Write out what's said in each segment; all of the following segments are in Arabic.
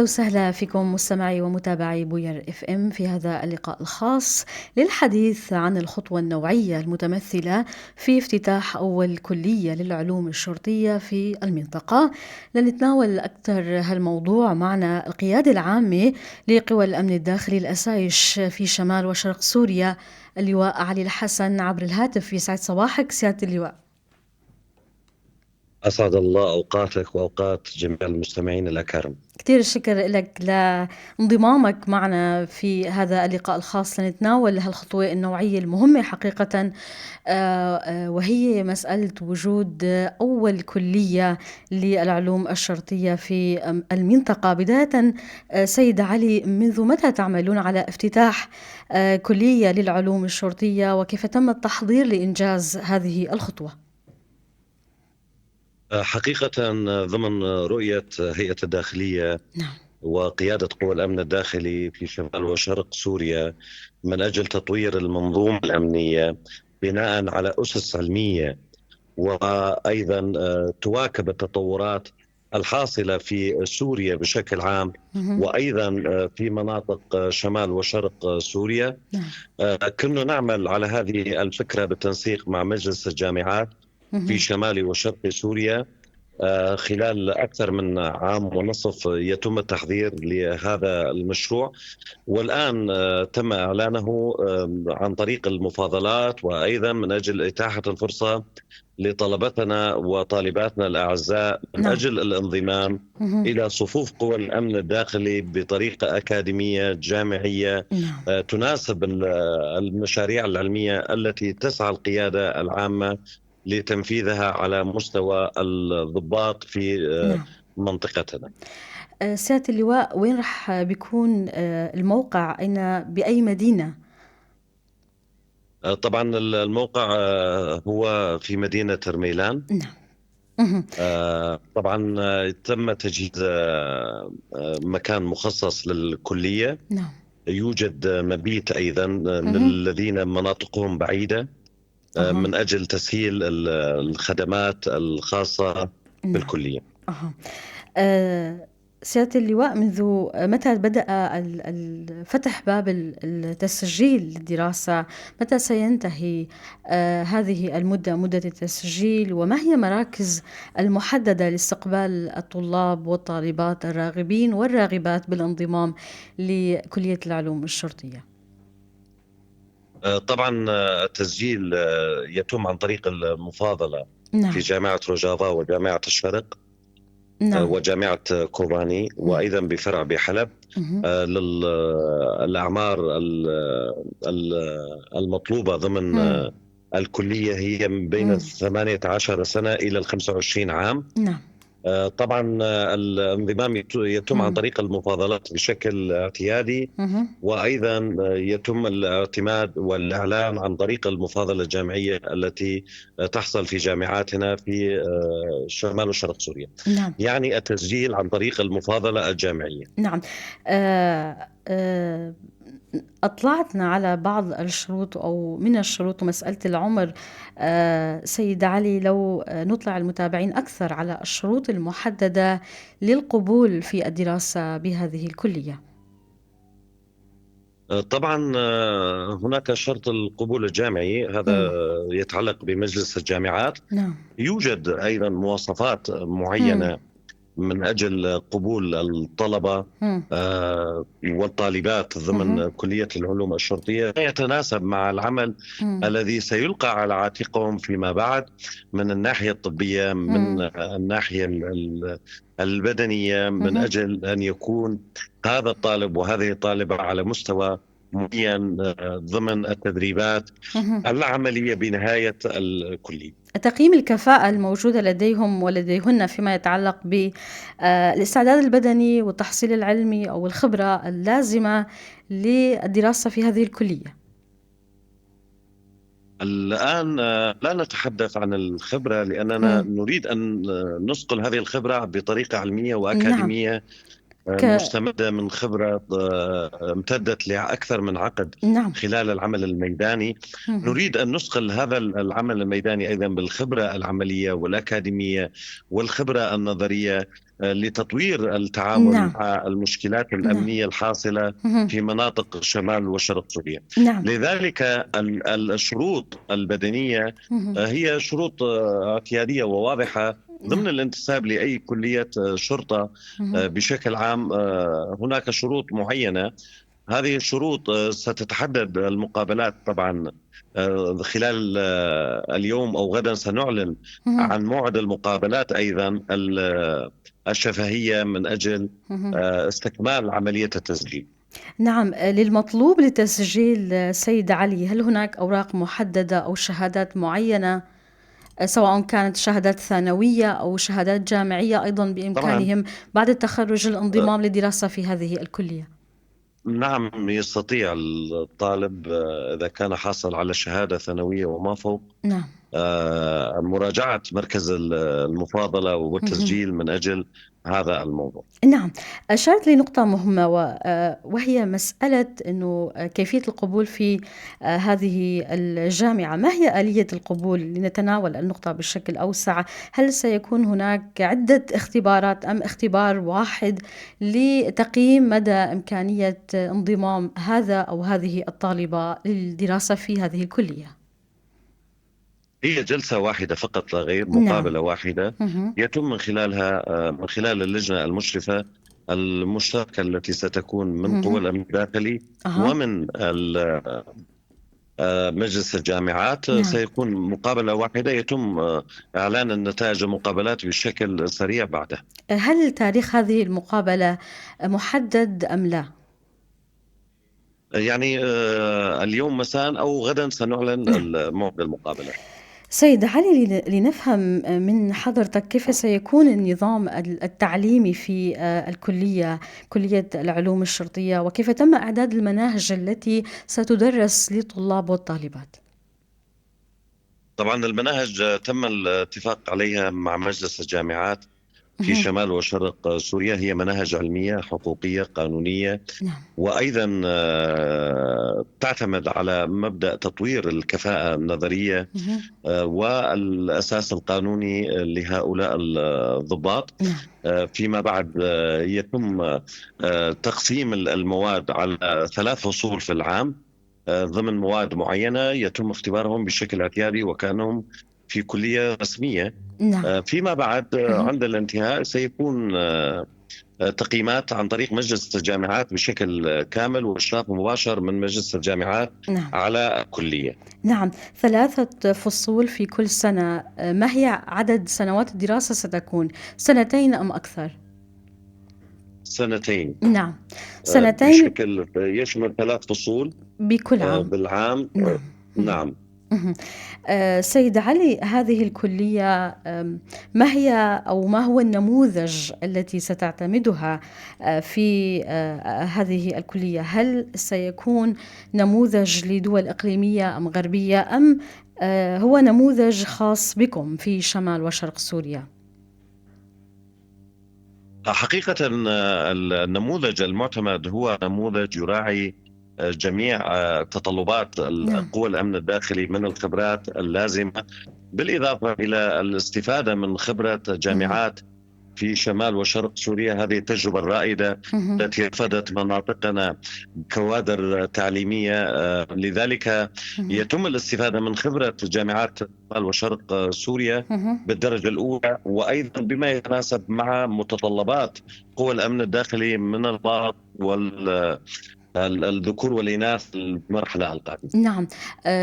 أهلا وسهلا فيكم مستمعي ومتابعي بوير اف ام في هذا اللقاء الخاص للحديث عن الخطوة النوعية المتمثلة في افتتاح أول كلية للعلوم الشرطية في المنطقة. لنتناول أكثر هالموضوع معنا القيادة العامة لقوى الأمن الداخلي الأسايش في شمال وشرق سوريا، اللواء علي الحسن، عبر الهاتف. يسعد صباحك سيادة اللواء. أسعد الله أوقاتك وأوقات جميع المستمعين الأكارم. كتير الشكر لك لانضمامك معنا في هذا اللقاء الخاص لنتناول هالخطوة النوعية المهمة حقيقة، وهي مسألة وجود أول كلية للعلوم الشرطية في المنطقة. بداية سيد علي، منذ متى تعملون على افتتاح كلية للعلوم الشرطية، وكيف تم التحضير لإنجاز هذه الخطوة؟ حقيقة ضمن رؤية هيئة الداخلية نعم. وقيادة قوى الأمن الداخلي في شمال وشرق سوريا من أجل تطوير المنظومة الأمنية بناء على أسس علمية، وأيضا تواكب التطورات الحاصلة في سوريا بشكل عام، مهم. وأيضا في مناطق شمال وشرق سوريا. نعم. كنا نعمل على هذه الفكرة بالتنسيق مع مجلس الجامعات في مهم. شمال وشرق سوريا. خلال أكثر من عام ونصف يتم التحضير لهذا المشروع، والآن تم إعلانه عن طريق المفاضلات، وأيضا من أجل إتاحة الفرصة لطلبتنا وطالباتنا الأعزاء من نعم. أجل الانضمام مهم. إلى صفوف قوى الأمن الداخلي بطريقة أكاديمية جامعية نعم. تناسب المشاريع العلمية التي تسعى القيادة العامة لتنفيذها على مستوى الضباط في نعم. منطقتنا. سيادة اللواء، وين رح بيكون الموقع؟ بأي مدينة؟ طبعا الموقع هو في مدينة رميلان. نعم. مهم. طبعا تم تجهيز مكان مخصص للكلية. نعم. يوجد مبيت أيضا مهم. للذين مناطقهم بعيدة أها. من أجل تسهيل الخدمات الخاصة نعم. بالكلية. أها. آه، سيادة اللواء، منذ متى بدأ فتح باب التسجيل للدراسة؟ متى سينتهي هذه المدة، مدة التسجيل؟ وما هي مراكز المحددة لاستقبال الطلاب والطالبات الراغبين والراغبات بالانضمام لكلية العلوم الشرطية؟ طبعا التسجيل يتم عن طريق المفاضلة في نعم. جامعة روجافا وجامعة الشرق نعم. وجامعة كوباني، نعم. وأيضا بفرع بحلب. مهم. للأعمار المطلوبة ضمن مم. الكلية هي من بين مم. 18 سنة إلى 25 عام. نعم. طبعا الانضمام يتم عن مم. طريق المفاضلات بشكل اعتيادي، مهم. وأيضا يتم الاعتماد والإعلان عن طريق المفاضلة الجامعية التي تحصل في جامعاتنا في شمال وشرق سوريا. نعم. يعني التسجيل عن طريق المفاضلة الجامعية. نعم. آه، آه، أطلعتنا على بعض الشروط أو من الشروط ومسألة العمر. سيد علي، لو نطلع المتابعين أكثر على الشروط المحددة للقبول في الدراسة بهذه الكلية. طبعا هناك شرط القبول الجامعي، هذا مم. يتعلق بمجلس الجامعات. نعم. يوجد أيضا مواصفات مم. معينة من أجل قبول الطلبة مم. والطالبات مم. ضمن كلية العلوم الشرطية، يتناسب مع العمل مم. الذي سيلقى على عاتقهم فيما بعد، من الناحية الطبية، من مم. الناحية البدنية، من مم. أجل أن يكون هذا الطالب وهذه الطالبة على مستوى معين ضمن التدريبات مم. العملية بنهاية الكلية. تقييم الكفاءة الموجودة لديهم ولديهن فيما يتعلق بالاستعداد البدني والتحصيل العلمي أو الخبرة اللازمة للدراسة في هذه الكلية. الآن لا نتحدث عن الخبرة، لأننا مم. نريد أن نصقل هذه الخبرة بطريقة علمية نعم. وأكاديمية ك... مستمدة من خبرة امتدت لأكثر من عقد نعم. خلال العمل الميداني. مم. نريد أن نثقل هذا العمل الميداني أيضا بالخبرة العملية والأكاديمية والخبرة النظرية، لتطوير التعامل نعم. مع المشكلات نعم. الأمنية الحاصلة اهم. في مناطق شمال وشرق سوريا. نعم. لذلك الشروط البدنية اهم. هي شروط اعتيادية وواضحة ضمن نعم. الانتساب لأي كلية شرطة. اهم. بشكل عام هناك شروط معينة. هذه الشروط ستتحدد المقابلات طبعا خلال اليوم أو غدا سنعلن اهم. عن موعد المقابلات أيضا الشفهية من أجل اهم. استكمال عملية التسجيل. نعم، للمطلوب لتسجيل سيد علي، هل هناك أوراق محددة أو شهادات معينة، سواء كانت شهادات ثانوية أو شهادات جامعية أيضا طبعا بإمكانهم بعد التخرج آه، الانضمام لدراسة في هذه الكلية؟ نعم، يستطيع الطالب إذا كان حاصل على شهادة ثانوية وما فوق نعم. مراجعة مركز المفاضلة مهم. والتسجيل من أجل هذا الموضوع. نعم، أشارت لنقطة مهمة وهي مسألة أنه كيفية القبول في هذه الجامعة. ما هي آلية القبول؟ لنتناول النقطة بشكل أوسع. هل سيكون هناك عدة اختبارات أم اختبار واحد لتقييم مدى إمكانية انضمام هذا أو هذه الطالبة للدراسة في هذه الكلية؟ هي جلسة واحدة فقط لا غير، نعم. مقابلة واحدة مهم. يتم من خلالها من خلال اللجنة المشرفة المشتركة التي ستكون من قوى مهم. الأمن الداخلي أها. ومن مجلس الجامعات. نعم. سيكون مقابلة واحدة يتم إعلان النتائج المقابلات بشكل سريع بعدها. هل تاريخ هذه المقابلة محدد أم لا؟ يعني اليوم مساء أو غدا سنعلن نعم. موعد المقابلة. سيد علي، لنفهم من حضرتك كيف سيكون النظام التعليمي في الكلية، كلية العلوم الشرطية، وكيف تم إعداد المناهج التي ستدرس للطلاب والطالبات؟ طبعا المناهج تم الاتفاق عليها مع مجلس الجامعات في مهم. شمال وشرق سوريا. هي مناهج علمية حقوقية قانونية، نعم. وأيضا تعتمد على مبدأ تطوير الكفاءة النظرية مهم. والأساس القانوني لهؤلاء الضباط. نعم. فيما بعد يتم تقسيم المواد على 3 فصول في العام ضمن مواد معينة يتم اختبارهم بشكل اعتيادي وكأنهم في كلية رسمية. نعم. فيما بعد مهم. عند الانتهاء سيكون تقييمات عن طريق مجلس الجامعات بشكل كامل وإشراف مباشر من مجلس الجامعات نعم. على الكلية. نعم، 3 فصول في كل سنة. ما هي عدد سنوات الدراسة ستكون؟ 2 أم أكثر؟ 2 نعم، 2 بشكل يشمل 3 فصول بكل عام. بالعام. نعم. مهم. نعم. مهم. سيد علي، هذه الكلية ما هي أو ما هو النموذج التي ستعتمدها في هذه الكلية؟ هل سيكون نموذج لدول إقليمية أم غربية، أم هو نموذج خاص بكم في شمال وشرق سوريا؟ حقيقة النموذج المعتمد هو نموذج يراعي جميع تطلبات نعم. قوى الأمن الداخلي من الخبرات اللازمة، بالإضافة إلى الاستفادة من خبرة مهم. جامعات في شمال وشرق سوريا. هذه التجربة الرائدة مهم. التي أفادت مناطقنا كوادر تعليمية. لذلك مهم. يتم الاستفادة من خبرة جامعات شمال وشرق سوريا مهم. بالدرجة الأولى، وأيضا بما يتناسب مع متطلبات قوى الأمن الداخلي من الضبط والذكور والإناث في المرحلة القادمة. نعم.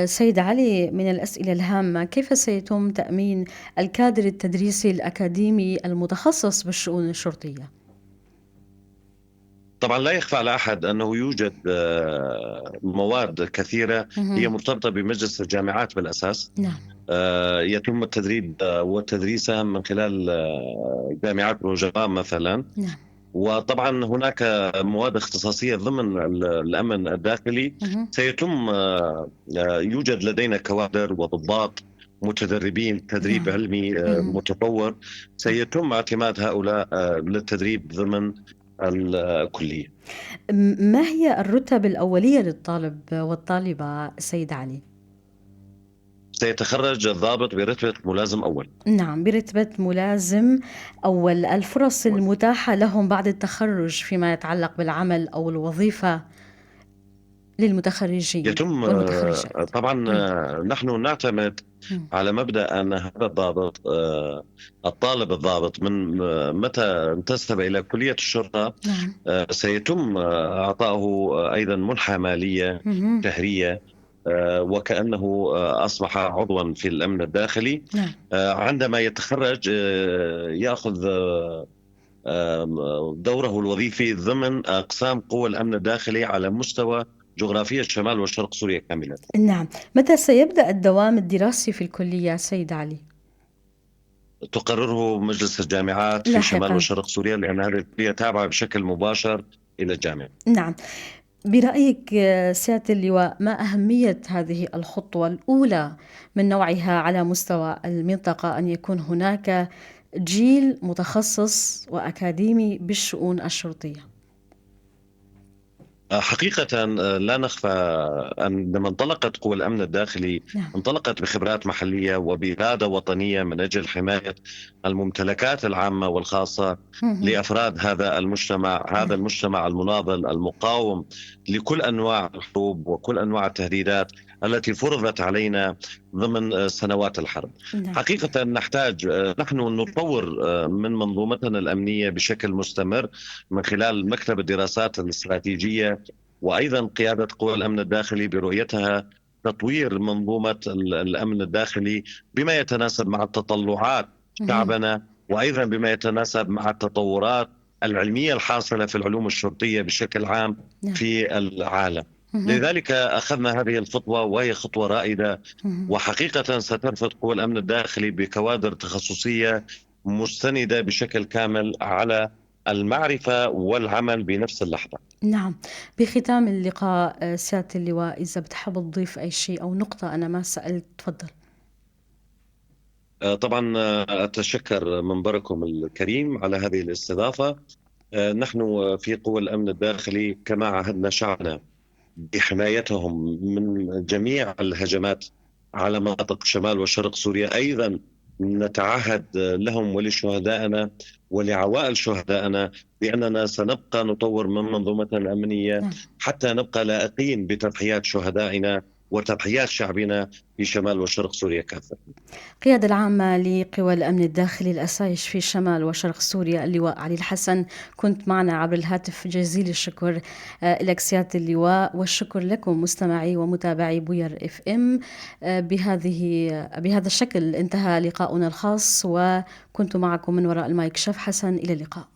سيد علي، من الأسئلة الهامة، كيف سيتم تأمين الكادر التدريسي الأكاديمي المتخصص بالشؤون الشرطية؟ طبعا لا يخفى على أحد أنه يوجد مواد كثيرة هي مهم. مرتبطة بمجلس الجامعات بالأساس. نعم. يتم التدريب والتدريسها من خلال جامعات روجرام مثلا. نعم. وطبعا هناك مواد اختصاصية ضمن الأمن الداخلي. مهم. سيتم يوجد لدينا كوادر وضباط متدربين تدريب نعم. علمي مهم. متطور. سيتم اعتماد هؤلاء للتدريب ضمن الكلية. ما هي الرتب الأولية للطالب والطالبة سيد علي؟ سيتخرج الضابط برتبة ملازم أول. نعم، برتبة ملازم أول. الفرص المتاحة لهم بعد التخرج فيما يتعلق بالعمل أو الوظيفة للمتخرجين يتم والمتخرجات. طبعا مم. نحن نعتمد مم. على مبدأ أن هذا الضابط الطالب الضابط من متى انتسب إلى كلية الشرطة نعم. سيتم إعطائه أيضا منحة مالية مهم. شهرية، وكأنه أصبح عضوا في الأمن الداخلي. نعم. عندما يتخرج يأخذ دوره الوظيفي ضمن أقسام قوى الأمن الداخلي على مستوى جغرافية شمال وشرق سوريا كاملة. نعم. متى سيبدأ الدوام الدراسي في الكلية سيد علي؟ تقرره مجلس الجامعات في شمال لاحقا. وشرق سوريا، لأن هذه الكلية تابعة بشكل مباشر إلى الجامعة. نعم. برأيك سيادة اللواء، ما أهمية هذه الخطوة الأولى من نوعها على مستوى المنطقة، أن يكون هناك جيل متخصص وأكاديمي بالشؤون الشرطية؟ حقيقة لا نخفى أن عندما انطلقت قوى الأمن الداخلي نعم. انطلقت بخبرات محلية وبإرادة وطنية من أجل حماية الممتلكات العامة والخاصة مهم. لأفراد هذا المجتمع، هذا نعم. المجتمع المناضل المقاوم لكل أنواع الحروب وكل أنواع التهديدات التي فرضت علينا ضمن سنوات الحرب. نعم. حقيقة نحتاج نحن نطور من منظومتنا الأمنية بشكل مستمر من خلال مكتب الدراسات الاستراتيجية، وأيضا قيادة قوى الأمن الداخلي برؤيتها تطوير منظومة الأمن الداخلي بما يتناسب مع التطلعات مهم. شعبنا، وأيضا بما يتناسب مع التطورات العلمية الحاصلة في العلوم الشرطية بشكل عام نعم. في العالم. مهم. لذلك أخذنا هذه الخطوة وهي خطوة رائدة، مهم. وحقيقة سترفض قوى الأمن الداخلي بكوادر تخصصية مستندة بشكل كامل على المعرفة والعمل بنفس اللحظة. نعم. بختام اللقاء سيادة اللواء، إذا بتحب تضيف أي شيء أو نقطة أنا ما سألت، تفضل. طبعا أتشكر منبركم الكريم على هذه الاستضافة. نحن في قوى الأمن الداخلي كما عهدنا شعبنا بحمايتهم من جميع الهجمات على مناطق شمال وشرق سوريا، أيضا نتعهد لهم ولشهدائنا ولعوائل شهدائنا بأننا سنبقى نطور من منظومتنا الأمنية نعم. حتى نبقى لائقين بتضحيات شهدائنا وتضحيات شعبنا في شمال وشرق سوريا كافة. القيادة العامة لقوى الأمن الداخلي الأسايش في شمال وشرق سوريا اللواء علي الحسن، كنت معنا عبر الهاتف. جزيل الشكر لك سيادة اللواء، والشكر لكم مستمعي ومتابعي بوير اف ام. بهذا الشكل انتهى لقاؤنا الخاص، وكنت معكم من وراء المايك شف حسن. إلى اللقاء.